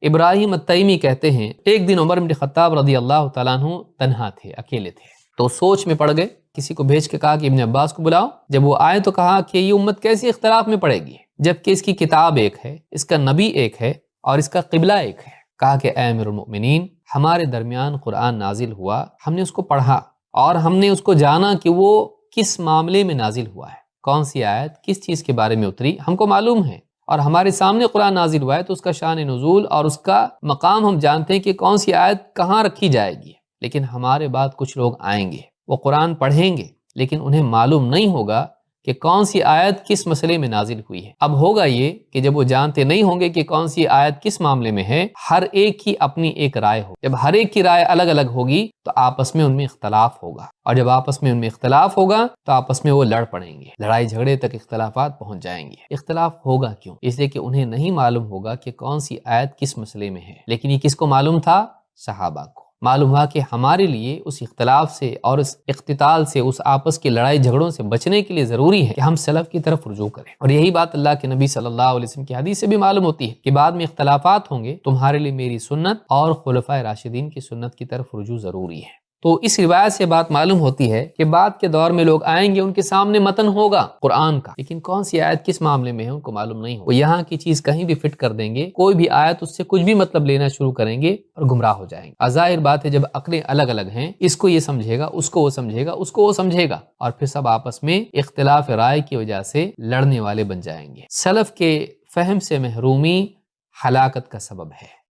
ابراہیم التیمی کہتے ہیں ایک دن عمر بن خطاب رضی اللہ تعالیٰ عنہ تنہا تھے، اکیلے تھے، تو سوچ میں پڑ گئے، کسی کو بھیج کے کہا کہ ابن عباس کو بلاؤ۔ جب وہ آئے تو کہا کہ یہ امت کیسی اختلاف میں پڑے گی جبکہ اس کی کتاب ایک ہے، اس کا نبی ایک ہے اور اس کا قبلہ ایک ہے۔ کہا کہ اے امیر المؤمنین، ہمارے درمیان قرآن نازل ہوا، ہم نے اس کو پڑھا اور ہم نے اس کو جانا کہ وہ کس معاملے میں نازل ہوا ہے، کون سی آیت کس چیز کے بارے میں اتری ہم کو معلوم ہے، اور ہمارے سامنے قرآن نازل ہوا ہے تو اس کا شان نزول اور اس کا مقام ہم جانتے ہیں کہ کون سی آیت کہاں رکھی جائے گی۔ لیکن ہمارے بعد کچھ لوگ آئیں گے، وہ قرآن پڑھیں گے لیکن انہیں معلوم نہیں ہوگا کہ کون سی آیت کس مسئلے میں نازل ہوئی ہے۔ اب ہوگا یہ کہ جب وہ جانتے نہیں ہوں گے کہ کون سی آیت کس معاملے میں ہے، ہر ایک کی اپنی ایک رائے ہو، جب ہر ایک کی رائے الگ الگ ہوگی تو آپس میں ان میں اختلاف ہوگا، اور جب آپس میں ان میں اختلاف ہوگا تو آپس میں وہ لڑ پڑیں گے، لڑائی جھگڑے تک اختلافات پہنچ جائیں گے۔ اختلاف ہوگا کیوں؟ اس لیے کہ انہیں نہیں معلوم ہوگا کہ کون سی آیت کس مسئلے میں ہے، لیکن یہ کس کو معلوم تھا؟ صحابہ کو معلوم ہوا کہ ہمارے لیے اس اختلاف سے اور اس اقتتال سے، اس آپس کی لڑائی جھگڑوں سے بچنے کے لیے ضروری ہے کہ ہم سلف کی طرف رجوع کریں، اور یہی بات اللہ کے نبی صلی اللہ علیہ وسلم کی حدیث سے بھی معلوم ہوتی ہے کہ بعد میں اختلافات ہوں گے، تمہارے لیے میری سنت اور خلفائے راشدین کی سنت کی طرف رجوع ضروری ہے۔ تو اس روایت سے بات معلوم ہوتی ہے کہ بعد کے دور میں لوگ آئیں گے، ان کے سامنے متن ہوگا قرآن کا، لیکن کون سی آیت کس معاملے میں ہے ان کو معلوم نہیں ہوگا، وہ یہاں کی چیز کہیں بھی فٹ کر دیں گے، کوئی بھی آیت اس سے کچھ بھی مطلب لینا شروع کریں گے اور گمراہ ہو جائیں گے۔ ظاہر بات ہے جب عقلیں الگ الگ ہیں، اس کو یہ سمجھے گا، اس کو وہ سمجھے گا، اس کو وہ سمجھے گا، اور پھر سب آپس میں اختلاف رائے کی وجہ سے لڑنے والے بن جائیں گے۔ سلف کے فہم سے محرومی ہلاکت کا سبب ہے۔